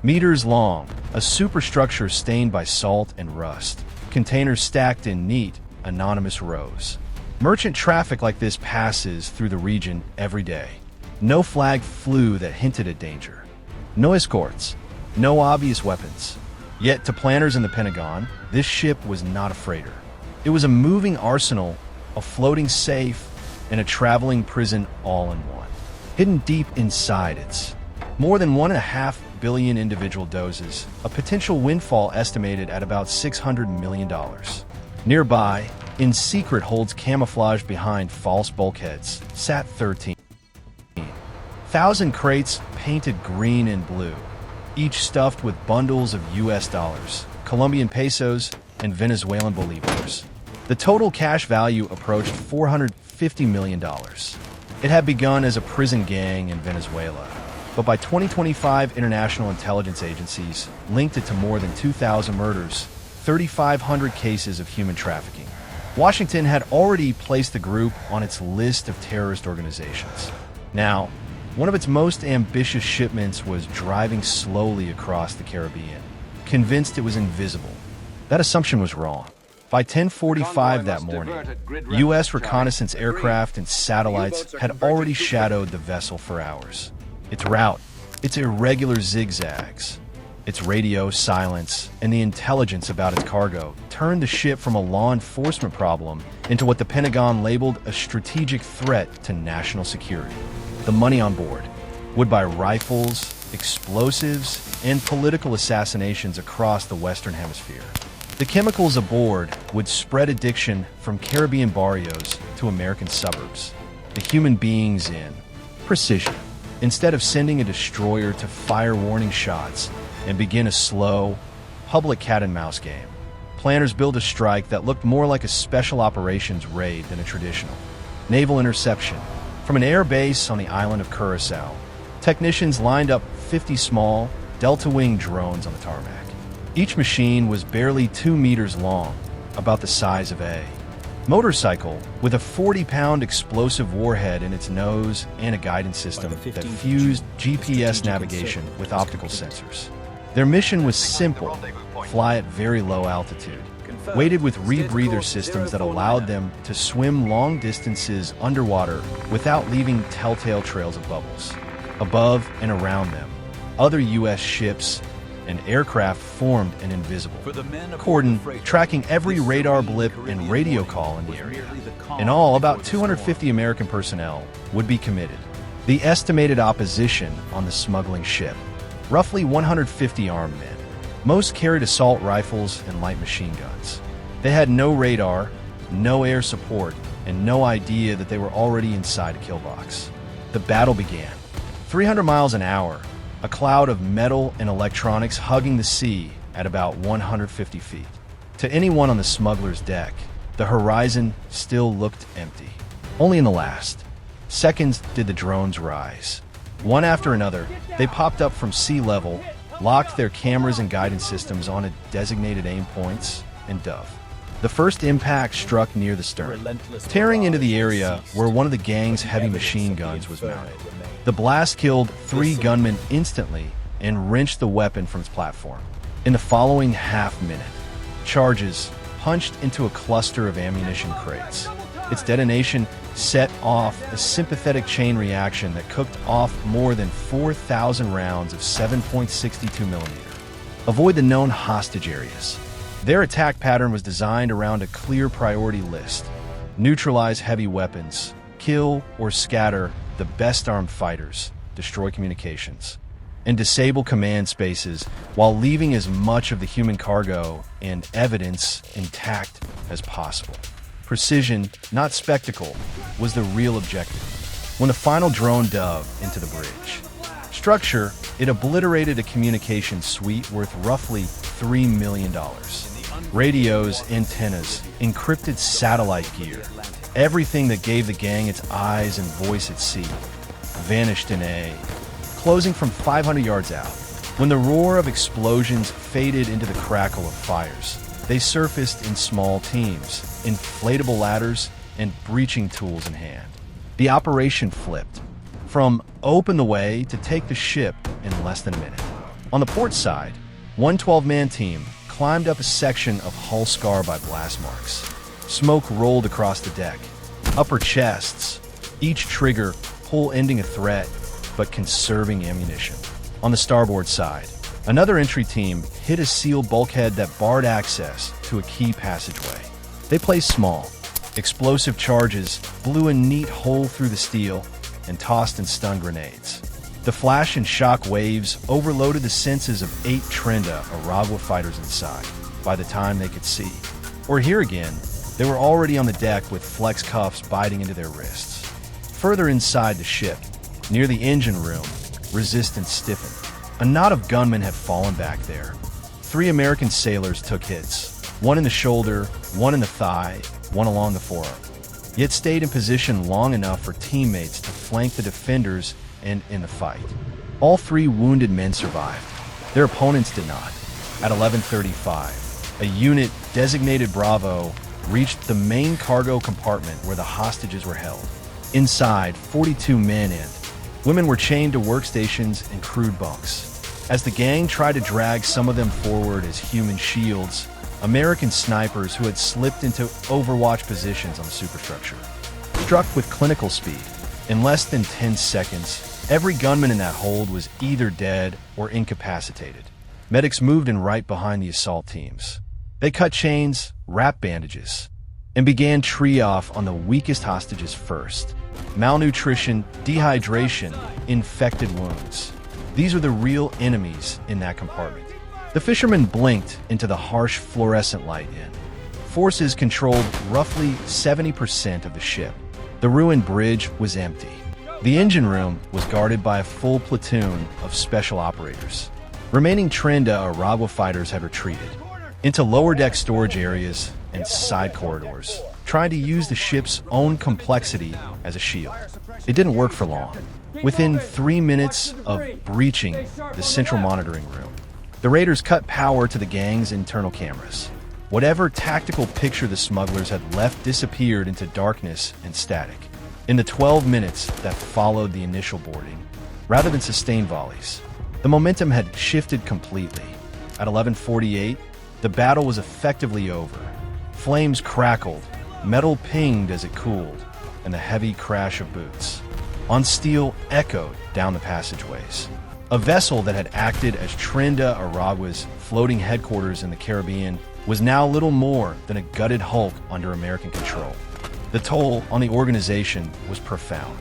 Meters long, a superstructure stained by salt and rust. Containers stacked in neat, anonymous rows. Merchant traffic like this passes through the region every day. No flag flew that hinted at danger. No escorts. No obvious weapons. Yet to planners in the Pentagon, this ship was not a freighter. It was a moving arsenal, a floating safe, and a traveling prison all in one. Hidden deep inside its more than 1.5 billion individual doses, a potential windfall estimated at about $600 million. Nearby, in secret holds camouflaged behind false bulkheads, sat 13,000 crates painted green and blue, each stuffed with bundles of US dollars, Colombian pesos, and Venezuelan bolivars. The total cash value approached $450 million. It had begun as a prison gang in Venezuela, but by 2025, international intelligence agencies linked it to more than 2,000 murders, 3,500 cases of human trafficking. Washington had already placed the group on its list of terrorist organizations. Now, one of its most ambitious shipments was driving slowly across the Caribbean, convinced it was invisible. That assumption was wrong. By 10:45 that morning, U.S. reconnaissance aircraft and satellites had already shadowed the vessel for hours. Its route, its irregular zigzags, its radio silence, and the intelligence about its cargo turned the ship from a law enforcement problem into what the Pentagon labeled a strategic threat to national security. The money on board would buy rifles, explosives, and political assassinations across the Western Hemisphere. The chemicals aboard would spread addiction from Caribbean barrios to American suburbs. The human beings in precision. Instead of sending a destroyer to fire warning shots and begin a slow, public cat-and-mouse game, planners built a strike that looked more like a special operations raid than a traditional naval interception. From an air base on the island of Curacao, technicians lined up 50 small, delta-wing drones on the tarmac. Each machine was barely 2 meters long, about the size of a motorcycle, with a 40-pound explosive warhead in its nose and a guidance system that fused GPS navigation with optical sensors. Their mission was simple: fly at very low altitude, weighted with rebreather systems that allowed them to swim long distances underwater without leaving telltale trails of bubbles. Above and around them, other U.S. ships and aircraft formed an invisible cordon, tracking every radar blip and radio call in the area. In all, about 250 American personnel would be committed. The estimated opposition on the smuggling ship, roughly 150 armed men. Most carried assault rifles and light machine guns. They had no radar, no air support, and no idea that they were already inside a kill box. The battle began. 300 miles an hour, a cloud of metal and electronics hugging the sea at about 150 feet. To anyone on the smuggler's deck, the horizon still looked empty. Only in the last seconds did the drones rise. One after another, they popped up from sea level, locked their cameras and guidance systems on a designated aim points, and dove. The first impact struck near the stern, tearing into the area where one of the gang's heavy machine guns was mounted. The blast killed 3 gunmen instantly and wrenched the weapon from its platform. In the following half-minute, charges punched into a cluster of ammunition crates. Its detonation set off a sympathetic chain reaction that cooked off more than 4,000 rounds of 7.62 millimeter. Avoid the known hostage areas. Their attack pattern was designed around a clear priority list. Neutralize heavy weapons, kill or scatter the best armed fighters, destroy communications, and disable command spaces while leaving as much of the human cargo and evidence intact as possible. Precision, not spectacle, was the real objective. When the final drone dove into the bridge structure, it obliterated a communication suite worth roughly $3 million. Radios, antennas, encrypted satellite gear, everything that gave the gang its eyes and voice at sea, vanished in a closing from 500 yards out. When the roar of explosions faded into the crackle of fires, they surfaced in small teams, inflatable ladders, and breaching tools in hand. The operation flipped from open the way to take the ship in less than a minute. On the port side, one 12-man team climbed up a section of hull scar by blast marks. Smoke rolled across the deck. Upper chests, each trigger pull ending a threat, but conserving ammunition. On the starboard side, another entry team hit a sealed bulkhead that barred access to a key passageway. They placed small, explosive charges, blew a neat hole through the steel, and tossed and stun grenades. The flash and shock waves overloaded the senses of 8 Tren de Aragua fighters inside by the time they could see. Or hear again, they were already on the deck with flex cuffs biting into their wrists. Further inside the ship, near the engine room, resistance stiffened. A knot of gunmen had fallen back there. 3 American sailors took hits, one in the shoulder, one in the thigh, one along the forearm, yet stayed in position long enough for teammates to flank the defenders and in the fight. All 3 wounded men survived. Their opponents did not. At 11:35, a unit designated Bravo reached the main cargo compartment where the hostages were held. Inside, 42 men and women were chained to workstations and crude bunks. As the gang tried to drag some of them forward as human shields, American snipers who had slipped into overwatch positions on the superstructure struck with clinical speed. In less than 10 seconds, every gunman in that hold was either dead or incapacitated. Medics moved in right behind the assault teams. They cut chains, wrapped bandages, and began tree-off on the weakest hostages first. Malnutrition, dehydration, infected wounds. These were the real enemies in that compartment. The fishermen blinked into the harsh fluorescent light in. Forces controlled roughly 70% of the ship. The ruined bridge was empty. The engine room was guarded by a full platoon of special operators. Remaining Tren de Aragua fighters had retreated into lower deck storage areas and side corridors, trying to use the ship's own complexity as a shield. It didn't work for long. Within 3 minutes of breaching the central monitoring room, the raiders cut power to the gang's internal cameras. Whatever tactical picture the smugglers had left disappeared into darkness and static. In the 12 minutes that followed the initial boarding, rather than sustained volleys, the momentum had shifted completely. At 11:48, the battle was effectively over. Flames crackled, metal pinged as it cooled, and the heavy crash of boots on steel echoed down the passageways. A vessel that had acted as Tren de Aragua's floating headquarters in the Caribbean was now little more than a gutted hulk under American control. The toll on the organization was profound.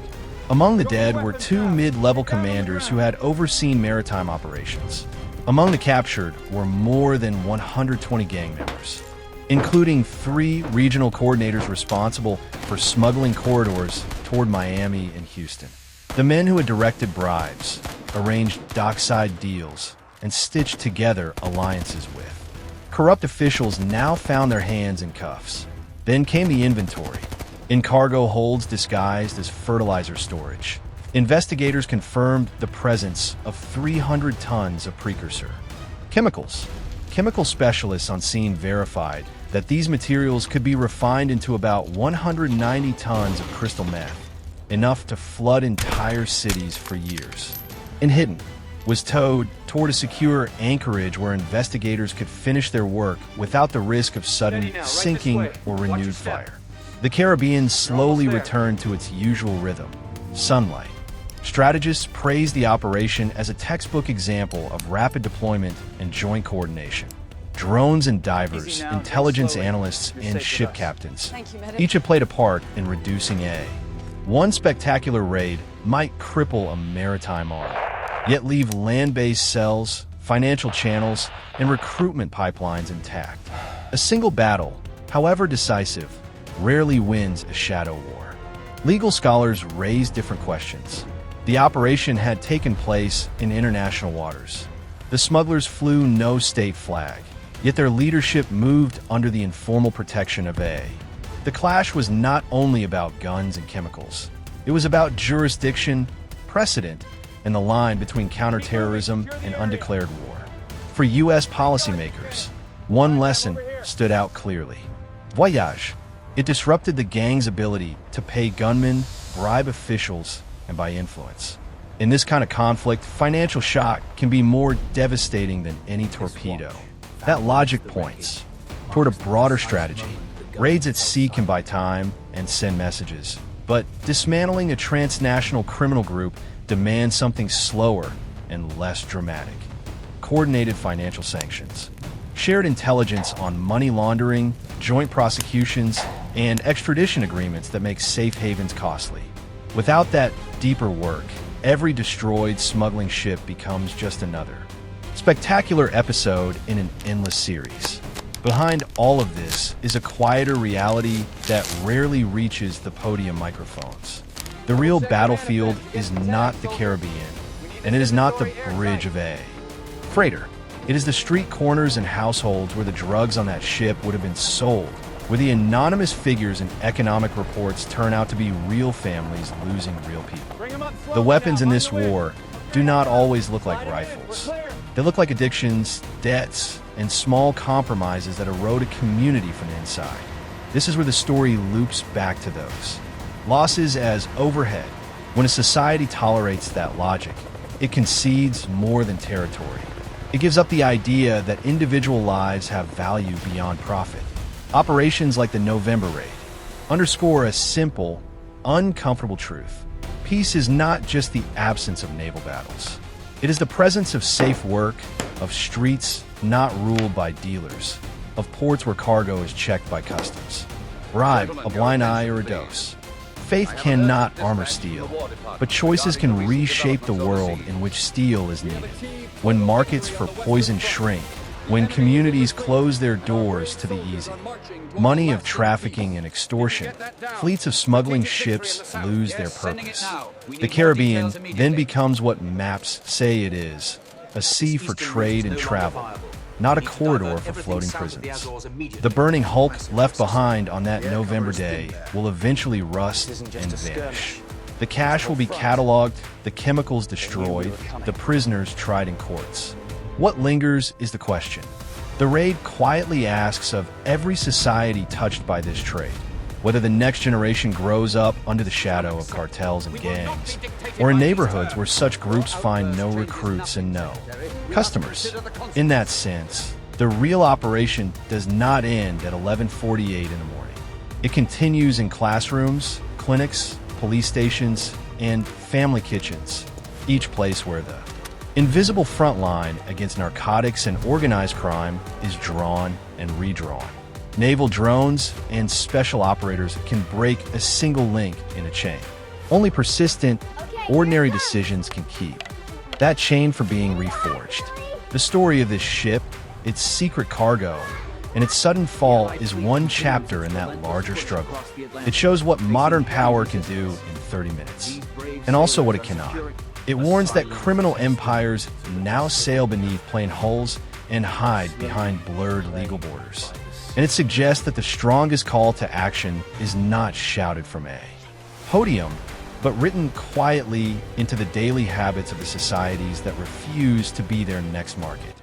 Among the dead were 2 mid-level commanders who had overseen maritime operations. Among the captured were more than 120 gang members, including 3 regional coordinators responsible for smuggling corridors toward Miami and Houston. The men who had directed bribes, arranged dockside deals, and stitched together alliances with corrupt officials now found their hands in cuffs. Then came the inventory, in cargo holds disguised as fertilizer storage. Investigators confirmed the presence of 300 tons of precursor chemicals. Chemical specialists on scene verified that these materials could be refined into about 190 tons of crystal meth, enough to flood entire cities for years. And hidden was towed toward a secure anchorage where investigators could finish their work without the risk of sudden sinking or renewed fire. The Caribbean slowly returned to its usual rhythm, sunlight. Strategists praised the operation as a textbook example of rapid deployment and joint coordination. Drones and divers, intelligence analysts, and ship captains each have played a part in reducing one spectacular raid might cripple a maritime arm, yet leave land-based cells, financial channels, and recruitment pipelines intact. A single battle, however decisive, rarely wins a shadow war. Legal scholars raise different questions. The operation had taken place in international waters. The smugglers flew no state flag, yet their leadership moved under the informal protection of The clash was not only about guns and chemicals. It was about jurisdiction, precedent, and the line between counterterrorism and undeclared war. For U.S. policymakers, one lesson stood out clearly. Voyage. It disrupted the gang's ability to pay gunmen, bribe officials, and buy influence. In this kind of conflict, financial shock can be more devastating than any torpedo. That logic points toward a broader strategy. Raids at sea can buy time and send messages, but dismantling a transnational criminal group demands something slower and less dramatic. Coordinated financial sanctions. Shared intelligence on money laundering, joint prosecutions, and extradition agreements that make safe havens costly. Without that deeper work, every destroyed smuggling ship becomes just another spectacular episode in an endless series. Behind all of this is a quieter reality that rarely reaches the podium microphones. The real battlefield is not the Caribbean, and it is not the Bridge of A. Freighter. It is the street corners and households where the drugs on that ship would have been sold, where the anonymous figures in economic reports turn out to be real families losing real people. The weapons in this war do not always look like rifles. They look like addictions, debts, and small compromises that erode a community from the inside. This is where the story loops back to those. Losses as overhead. When a society tolerates that logic, it concedes more than territory. It gives up the idea that individual lives have value beyond profit. Operations like the November raid underscore a simple, uncomfortable truth. Peace is not just the absence of naval battles. It is the presence of safe work, of streets not ruled by dealers, of ports where cargo is checked by customs. Bribe, a blind eye, or a dose. Faith cannot armor steel, but choices can reshape the world in which steel is needed. When markets for poison shrink, when communities close their doors to the easy money of trafficking and extortion, fleets of smuggling ships lose their purpose. The Caribbean then becomes what maps say it is, a sea for trade and travel, not a corridor for floating prisons. The burning hulk left behind on that November day will eventually rust and vanish. The cash will be cataloged, the chemicals destroyed, the prisoners tried in courts. What lingers is the question. The raid quietly asks of every society touched by this trade, whether the next generation grows up under the shadow of cartels and gangs, or in neighborhoods where such groups find no recruits and no customers. In that sense, the real operation does not end at 11:48 in the morning. It continues in classrooms, clinics, police stations, and family kitchens, each place where the invisible front line against narcotics and organized crime is drawn and redrawn. Naval drones and special operators can break a single link in a chain. Only persistent, ordinary decisions can keep that chain from being reforged. The story of this ship, its secret cargo, and its sudden fall is one chapter in that larger struggle. It shows what modern power can do in 30 minutes, and also what it cannot. It warns that criminal empires now sail beneath plain hulls and hide behind blurred legal borders. And it suggests that the strongest call to action is not shouted from a podium, but written quietly into the daily habits of the societies that refuse to be their next market.